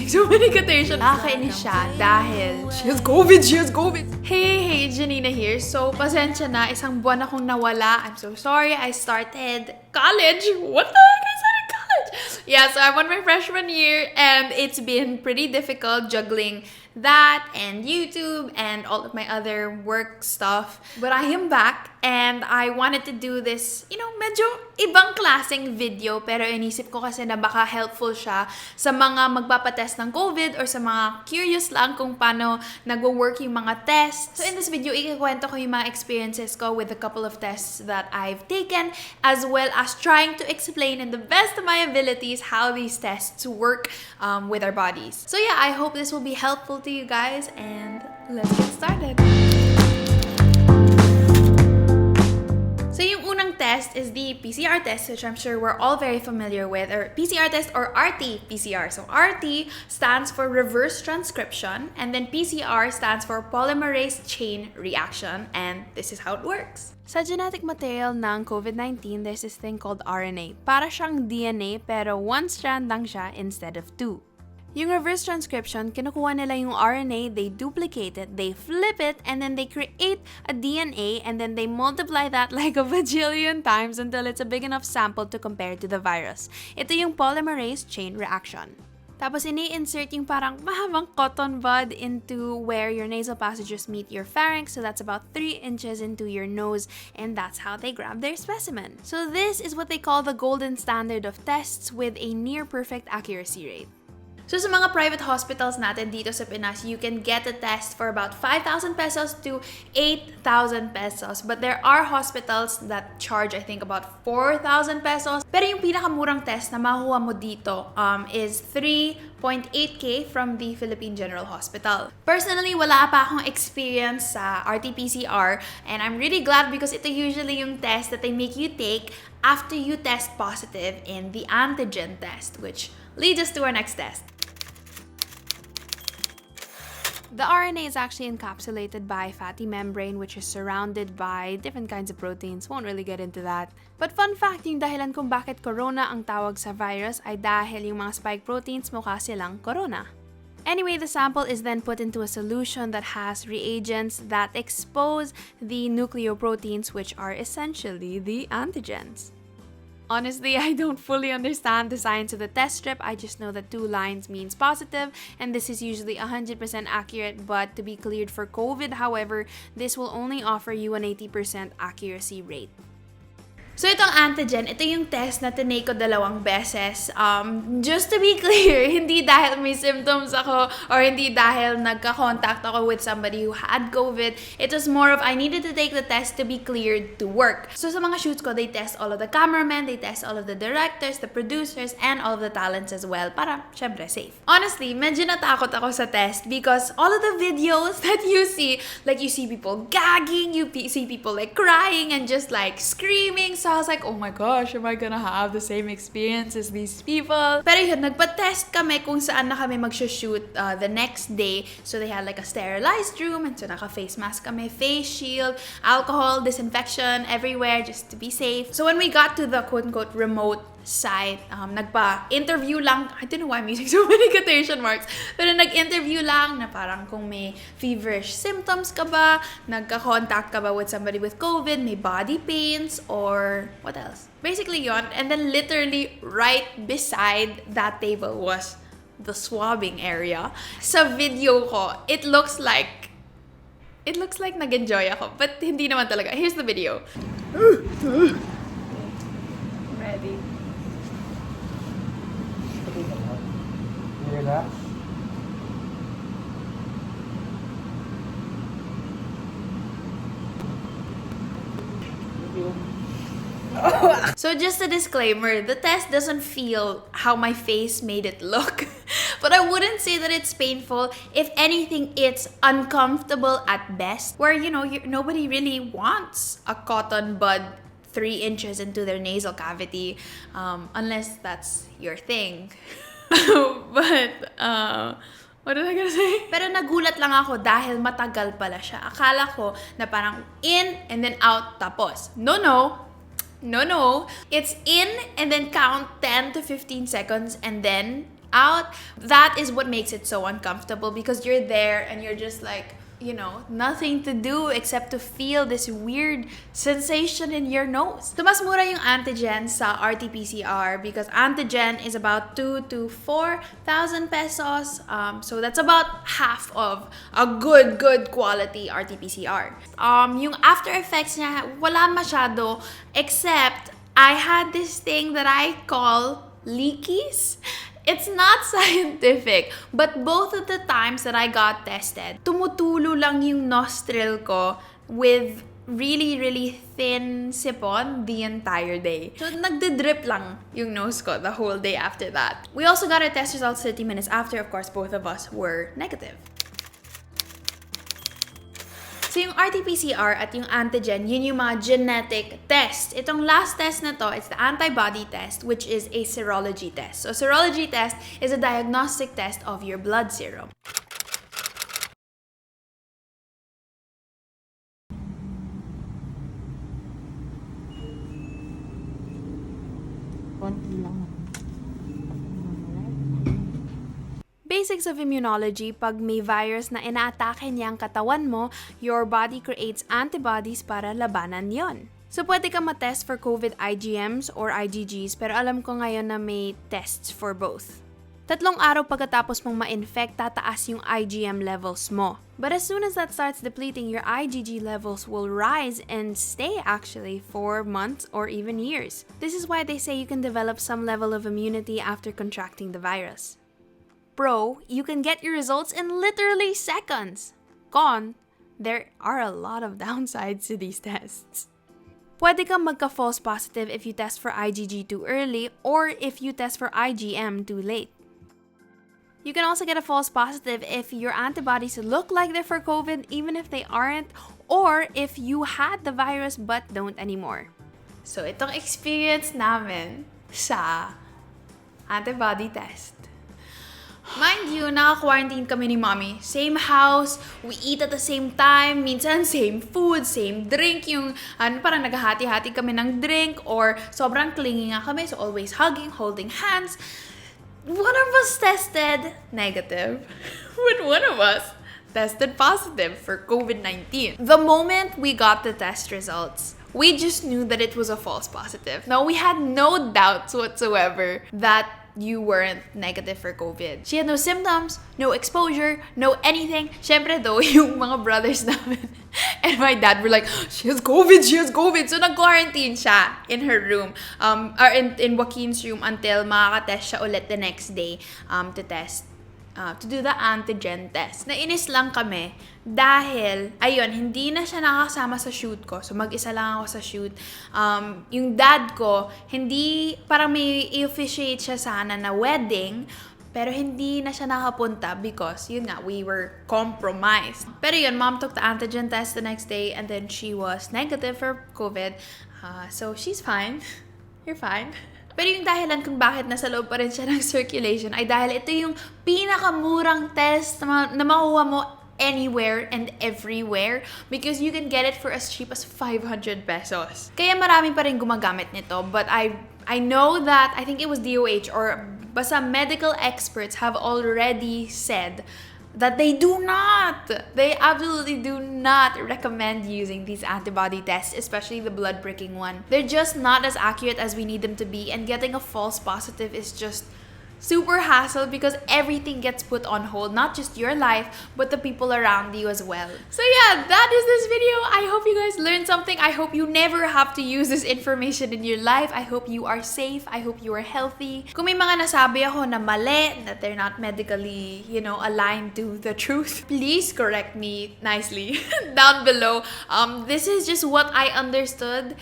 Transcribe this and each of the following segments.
using so many quotations. Nakakainis siya dahil she has COVID! Hey, Janina here. So, pasensya na. Isang buwan akong nawala. I'm so sorry. I started college. What the heck? I started college! Yeah, so I'm on my freshman year and it's been pretty difficult juggling that and YouTube and all of my other work stuff. But I am back and I wanted to do this, medyo ibang klaseng video pero inisip ko kasi na baka helpful siya sa mga magpapatest ng COVID or sa mga curious lang kung paano nagwo-work yung mga tests. So in this video, ikikwento ko yung mga experiences ko with a couple of tests that I've taken as well as trying to explain in the best of my abilities how these tests work with our bodies. So yeah, I hope this will be helpful to you guys and let's get started. So yung unang test is the PCR test, which I'm sure we're all very familiar with, or PCR test or RT-PCR. So RT stands for reverse transcription and then PCR stands for polymerase chain reaction, and this is how it works. Sa genetic material ng COVID-19, there's this thing called RNA. Para siyang DNA pero one strand lang siya instead of two. Yung reverse transcription, kinukuha nila yung RNA, they duplicate it, they flip it, and then they create a DNA, and then they multiply that like a bajillion times until it's a big enough sample to compare to the virus. Ito yung polymerase chain reaction. Tapos ini-insert yung parang mahabang cotton bud into where your nasal passages meet your pharynx, so that's about 3 inches into your nose, and that's how they grab their specimen. So this is what they call the golden standard of tests with a near-perfect accuracy rate. So sa mga private hospitals natin dito sa Pinas, you can get a test for about 5,000 pesos to 8,000 pesos. But there are hospitals that charge, I think, about 4,000 pesos. Pero yung pinakamurang test na makuha mo dito is 3.8K from the Philippine General Hospital. Personally, wala pa akong experience sa RT-PCR, and I'm really glad because ito usually yung test that they make you take after you test positive in the antigen test, which leads us to our next test. The RNA is actually encapsulated by fatty membrane which is surrounded by different kinds of proteins. Won't really get into that. But fun fact, yung dahilan kung bakit corona ang tawag sa virus ay dahil yung mga spike proteins mukha silang corona. Anyway, the sample is then put into a solution that has reagents that expose the nucleoproteins, which are essentially the antigens. Honestly, I don't fully understand the science of the test strip. I just know that 2 lines means positive, and this is usually 100% accurate, but to be cleared for COVID, however, this will only offer you an 80% accuracy rate. So itong antigen, ito yung test na tinake ko 2 beses. Just to be clear, hindi dahil may symptoms ako or hindi dahil nagka-contact ako with somebody who had COVID. It was more of I needed to take the test to be cleared to work. So sa mga shoots ko, they test all of the cameramen, they test all of the directors, the producers, and all of the talents as well para syempre safe. Honestly, medyo natakot ako sa test because all of the videos that you see, like you see people gagging, you see people like crying and just like screaming. So I was like, oh my gosh, am I gonna have the same experience as these people? Pero yun, nagpa-test kami kung saan na kami mag-shoot the next day. So they had like a sterilized room, and so naka-face mask kami, face shield, alcohol, disinfection everywhere just to be safe. So when we got to the quote-unquote remote site, nagpa-interview lang. I don't know why I'm using so many quotation marks. Pero nag-interview lang na parang kung may feverish symptoms ka ba, nagka-contact ka ba with somebody with COVID, may body pains, or what else? Basically yon. And then literally right beside that table was the swabbing area. Sa video ko, it looks like nag-enjoy ako, but hindi naman talaga. Here's the video. Ready? Relax. So just a disclaimer, the test doesn't feel how my face made it look. But I wouldn't say that it's painful. If anything, it's uncomfortable at best. Where, nobody really wants a cotton bud 3 inches into their nasal cavity. Unless that's your thing. But, what was I gonna say? Pero nagulat lang ako dahil matagal pala siya. Akala ko na parang in and then out tapos. No. It's in and then count 10 to 15 seconds and then out. That is what makes it so uncomfortable because you're there and you're just like, you know, nothing to do except to feel this weird sensation in your nose. So, mas mura yung antigen sa RT-PCR because antigen is about 2 to 4,000 pesos. So, that's about half of a good quality RT-PCR. Yung after effects niya, wala masyado except I had this thing that I call leakies. It's not scientific, but both of the times that I got tested, tumutulo lang yung nostril ko with really thin sipon the entire day. So, nagdidrip lang yung nose ko the whole day after that. We also got our test results 30 minutes after. Of course, both of us were negative. So, yung RT-PCR at yung antigen, yun yung mga genetic test. Itong last test na to, it's the antibody test, which is a serology test. So, serology test is a diagnostic test of your blood serum. Basics of immunology, pag may virus na inaatake niya ang katawan mo, your body creates antibodies para labanan yon. So, pwede ka matest for COVID IgMs or IgGs, pero alam ko ngayon na may tests for both. 3 araw pagkatapos mong ma-infect, tataas yung IgM levels mo. But as soon as that starts depleting, your IgG levels will rise and stay actually for months or even years. This is why they say you can develop some level of immunity after contracting the virus. Pro, you can get your results in literally seconds. Con, there are a lot of downsides to these tests. Pwede kang magka-false positive if you test for IgG too early or if you test for IgM too late. You can also get a false positive if your antibodies look like they're for COVID even if they aren't, or if you had the virus but don't anymore. So, itong experience namin sa antibody test. Mind you, naka-quarantine kami ni mommy. Same house, we eat at the same time, minsan same food, same drink, yung parang naghahati-hati kami ng drink, or sobrang clingy nga kami, so always hugging, holding hands. One of us tested negative, but one of us tested positive for COVID-19. The moment we got the test results, we just knew that it was a false positive. Now, we had no doubts whatsoever that you weren't negative for COVID. She had no symptoms, no exposure, no anything. Syempre though, yung mga brothers namin and my dad were like, she has COVID. So, nag-quarantine siya in her room, or in Joaquin's room until makaka-test siya ulit the next day to do the antigen test. Nainis lang kami dahil, ayun, hindi na siya nakasama sa shoot ko. So, mag-isa lang ako sa shoot. Yung dad ko, hindi, parang may i-officiate siya sana na wedding, pero hindi na siya nakapunta because, yun nga, we were compromised. Pero yun, mom took the antigen test the next day and then she was negative for COVID. So, she's fine. You're fine. Pero yung dahilan kung bakit nasa loob pa rin siya ng circulation ay dahil ito yung pinakamurang test na makuha mo anywhere and everywhere because you can get it for as cheap as 500 pesos. Kaya marami pa rin gumagamit nito, but I know that, I think it was DOH or basta medical experts have already said that they absolutely do not recommend using these antibody tests, especially the blood pricking one. They're just not as accurate as we need them to be, and getting a false positive is just super hassle because everything gets put on hold, not just your life, but the people around you as well. So yeah, that is this video. I hope you guys learned something. I hope you never have to use this information in your life. I hope you are safe. I hope you are healthy. Kung may mga nasabi ako na mali, that they're not medically, aligned to the truth, please correct me nicely down below. This is just what I understood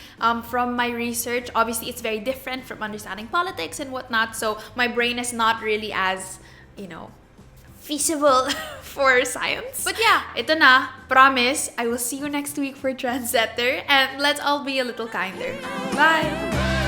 from my research. Obviously, it's very different from understanding politics and whatnot, so my brain is not really as, feasible for science. But yeah, ito na. Promise, I will see you next week for Trendsetter, and let's all be a little kinder. Bye!